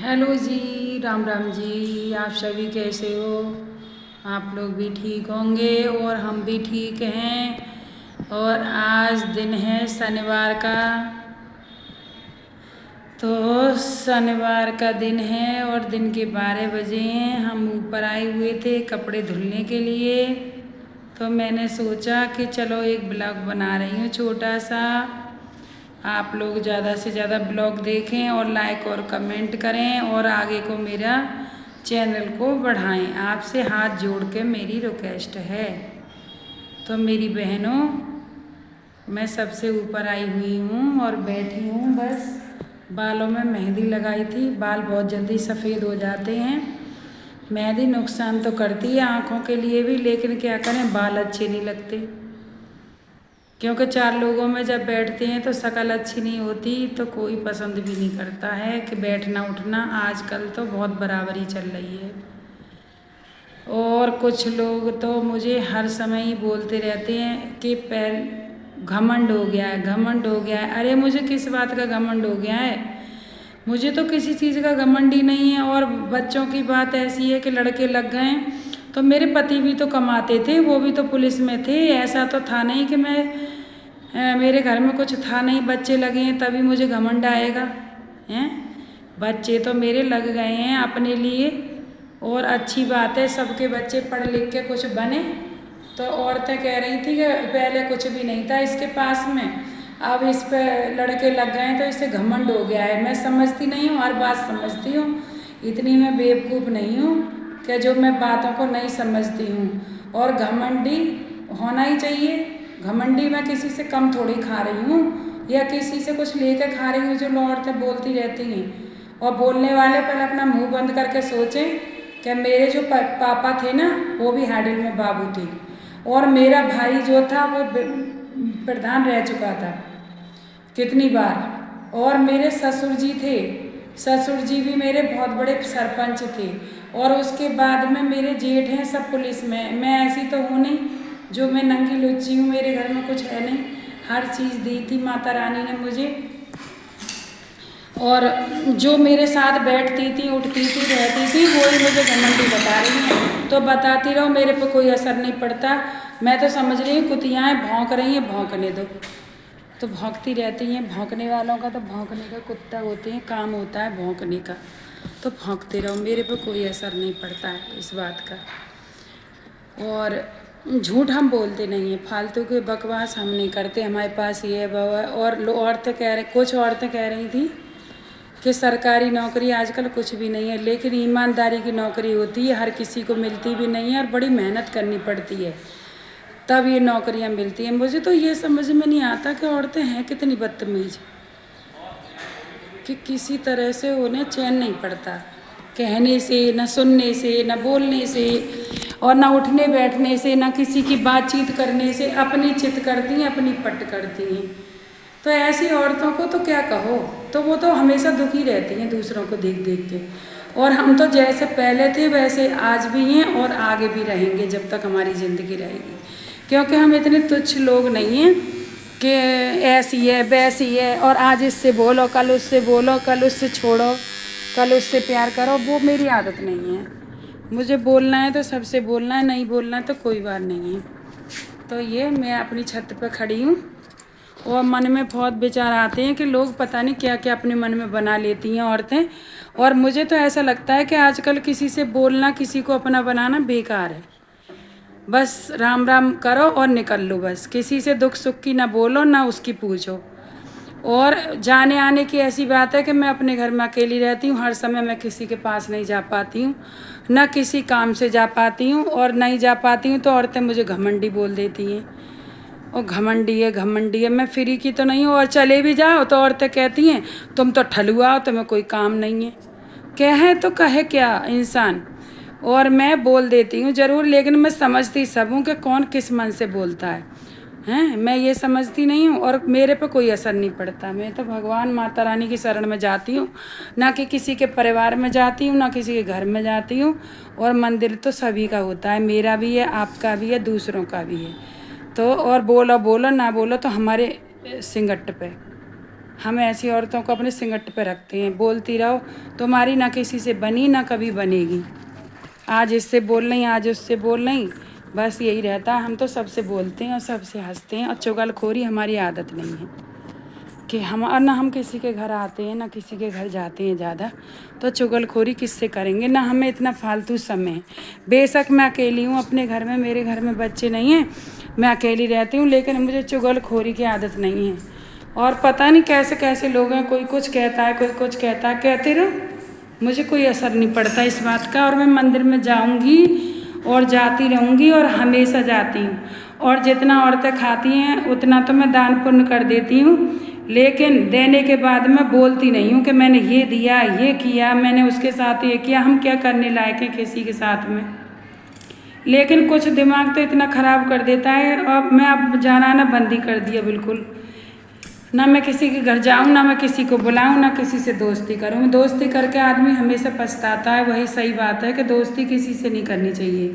Hello जी, राम राम जी। आप सभी कैसे हो? आप लोग भी ठीक होंगे और हम भी ठीक हैं। और आज दिन है शनिवार का। तो शनिवार का दिन है और दिन के 12 बजे हैं। हम ऊपर आए हुए थे कपड़े धुलने के लिए। तो मैंने सोचा कि चलो एक ब्लॉग बना रही हूँ छोटा सा। आप लोग ज़्यादा से ज़्यादा ब्लॉग देखें और लाइक और कमेंट करें और आगे को मेरा चैनल को बढ़ाएं। आपसे हाथ जोड़ के मेरी रिक्वेस्ट है। तो मेरी बहनों, मैं सबसे ऊपर आई हुई हूँ और बैठी हूँ। बस बालों में मेहंदी लगाई थी। बाल बहुत जल्दी सफ़ेद हो जाते हैं। मेहंदी नुकसान तो करती है आँखों के लिए भी, लेकिन क्या करें, बाल अच्छे नहीं लगते। क्योंकि 4 लोगों में जब बैठते हैं तो शक्ल अच्छी नहीं होती तो कोई पसंद भी नहीं करता है कि बैठना उठना आजकल तो बहुत बराबरी चल रही है। और कुछ लोग तो मुझे हर समय ही बोलते रहते हैं कि पैर घमंड हो गया है, घमंड हो गया है। अरे मुझे किस बात का घमंड हो गया है? मुझे तो किसी चीज़ का घमंड ही नहीं है। और बच्चों की बात ऐसी है कि लड़के लग गए तो मेरे पति भी तो कमाते थे, वो भी तो पुलिस में थे। ऐसा तो था नहीं कि मेरे घर में कुछ था नहीं, बच्चे लगे हैं तभी मुझे घमंड आएगा हैं। बच्चे तो मेरे लग गए हैं अपने लिए। और अच्छी बात है, सबके बच्चे पढ़ लिख के कुछ बने। तो औरतें कह रही थी कि पहले कुछ भी नहीं था इसके पास में, अब इस पे लड़के लग गए हैं तो इसे घमंड हो गया है। मैं समझती नहीं हूँ, हर बात समझती हूँ। इतनी मैं बेवकूफ़ नहीं हूँ कि जो मैं बातों को नहीं समझती हूँ। और घमंडी होना ही चाहिए। घमंडी मैं किसी से कम थोड़ी खा रही हूँ या किसी से कुछ लेकर खा रही हूँ जो औरतें बोलती रहती हैं। और बोलने वाले पहले अपना मुंह बंद करके सोचें कि मेरे जो पापा थे ना, वो भी हाडिल में बाबू थे। और मेरा भाई जो था वो प्रधान रह चुका था कितनी बार। और मेरे ससुर जी थे, ससुर जी भी मेरे बहुत बड़े सरपंच थे। और उसके बाद में मेरे जेठ हैं सब पुलिस में। मैं ऐसी तो हूँ नहीं जो मैं नंगी लुच्ची हूँ, मेरे घर में कुछ है नहीं। हर चीज़ दी थी माता रानी ने मुझे। और जो मेरे साथ बैठती थी, उठती थी, रहती थी, वो ही मुझे घमंडी बता रही हैं। तो बताती रहो, मेरे पे कोई असर नहीं पड़ता। मैं तो समझ रही हूँ कुतियाएँ भौंक रही हैं, भौंकने दो। तो भौंकती रहती हैं। भौंकने वालों का तो भौंकने का कुत्ता होते हैं, काम होता है भौंकने का। तो भौंकते रहो, मेरे पे कोई असर नहीं पड़ता है इस बात का। और झूठ हम बोलते नहीं हैं, फालतू के बकवास हम नहीं करते। हमारे पास ये वो है। और औरतें कह रही, कुछ औरतें कह रही थी कि सरकारी नौकरी आजकल कुछ भी नहीं है, लेकिन ईमानदारी की नौकरी होती है, हर किसी को मिलती भी नहीं है और बड़ी मेहनत करनी पड़ती है तब ये नौकरियां मिलती हैं। मुझे तो ये समझ में नहीं आता कि औरतें हैं कितनी बदतमीज कि किसी तरह से उन्हें चैन नहीं पड़ता, कहने से, न सुनने से, न बोलने से, और न उठने बैठने से, न किसी की बातचीत करने से। अपनी चित करती हैं, अपनी पट करती हैं। तो ऐसी औरतों को तो क्या कहो, तो वो तो हमेशा दुखी रहती हैं दूसरों को देख देख के। और हम तो जैसे पहले थे वैसे आज भी हैं और आगे भी रहेंगे जब तक हमारी ज़िंदगी रहेगी। क्योंकि हम इतने तुच्छ लोग नहीं हैं कि ऐसी है वैसी है और आज इससे बोलो, कल उससे बोलो, कल उससे छोड़ो, कल उससे प्यार करो। वो मेरी आदत नहीं है। मुझे बोलना है तो सबसे बोलना है, नहीं बोलना है तो कोई बात नहीं है। तो ये मैं अपनी छत पर खड़ी हूँ और मन में बहुत विचार आते हैं कि लोग पता नहीं क्या क्या अपने मन में बना लेती हैं औरतें। और मुझे तो ऐसा लगता है कि आजकल किसी से बोलना, किसी को अपना बनाना बेकार है। बस राम राम करो और निकल लो। बस किसी से दुख सुख की ना बोलो, ना उसकी पूछो। और जाने आने की ऐसी बात है कि मैं अपने घर में अकेली रहती हूँ, हर समय मैं किसी के पास नहीं जा पाती हूँ, ना किसी काम से जा पाती हूँ। और नहीं जा पाती हूँ तो औरतें मुझे घमंडी बोल देती हैं। और घमंडी है, घमंडी है। मैं फ्री की तो नहीं हूँ। और चले भी जाओ तो औरतें कहती हैं तुम तो ठलुआ हो, तुम्हें कोई काम नहीं है। कहे तो कहे क्या इंसान। और मैं बोल देती हूँ ज़रूर, लेकिन मैं समझती सब हूँ कि कौन किस मन से बोलता है। मैं ये समझती नहीं हूँ और मेरे पे कोई असर नहीं पड़ता। मैं तो भगवान माता रानी की शरण में जाती हूँ, ना कि किसी के परिवार में जाती हूँ, ना किसी के घर में जाती हूँ। और मंदिर तो सभी का होता है, मेरा भी है, आपका भी है, दूसरों का भी है। तो और बोलो बोलो, ना बोलो तो हमारे सिंगट पे। हम ऐसी औरतों को अपने सिंगट पे रखते हैं, बोलती रहो, तुम्हारी ना किसी से बनी ना कभी बनेगी। आज इससे बोल रही, आज उससे बोल रही, बस यही रहता है। हम तो सबसे बोलते हैं और सबसे हंसते हैं, और चुगलखोरी हमारी आदत नहीं है कि हम, और ना हम किसी के घर आते हैं ना किसी के घर जाते हैं ज़्यादा, तो चुगलखोरी किससे करेंगे, ना हमें इतना फालतू समय है। बेशक मैं अकेली हूँ अपने घर में, मेरे घर में बच्चे नहीं हैं, मैं अकेली रहती हूँ, लेकिन मुझे चुगलखोरी की आदत नहीं है। और पता नहीं कैसे कैसे लोग हैं, कोई कुछ कहता है कोई कुछ कहता है, कहते रहो, मुझे कोई असर नहीं पड़ता इस बात का। और मैं मंदिर में जाऊंगी और जाती रहूंगी और हमेशा जाती हूँ, और जितना औरतें खाती हैं उतना तो मैं दान पुण्य कर देती हूँ, लेकिन देने के बाद मैं बोलती नहीं हूँ कि मैंने ये दिया, ये किया, मैंने उसके साथ ये किया। हम क्या करने लायक हैं किसी के साथ में? लेकिन कुछ दिमाग तो इतना ख़राब कर देता है। अब मैं अब जाना आना बंद ही कर दिया बिल्कुल, ना मैं किसी के घर जाऊँ, ना मैं किसी को बुलाऊँ, ना किसी से दोस्ती करूँ। दोस्ती करके आदमी हमेशा पछताता है, वही सही बात है कि दोस्ती किसी से नहीं करनी चाहिए,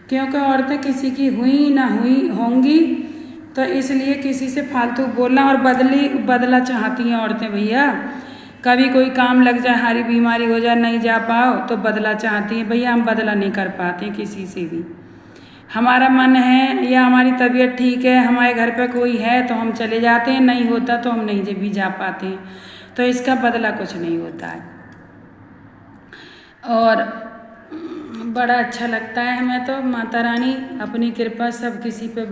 क्योंकि औरतें किसी की हुई ना हुई होंगी, तो इसलिए किसी से फालतू बोलना। और बदला चाहती हैं औरतें भैया, कभी कोई काम लग जाए, हारी बीमारी हो जाए, नहीं जा पाओ तो बदला चाहती हैं। भैया हम बदला नहीं कर पाते किसी से भी। हमारा मन है या हमारी तबीयत ठीक है, हमारे घर पे कोई है तो हम चले जाते हैं, नहीं होता तो हम नहीं भी जा पाते हैं, तो इसका बदला कुछ नहीं होता है। और बड़ा अच्छा लगता है हमें तो। माता रानी अपनी कृपा सब किसी पे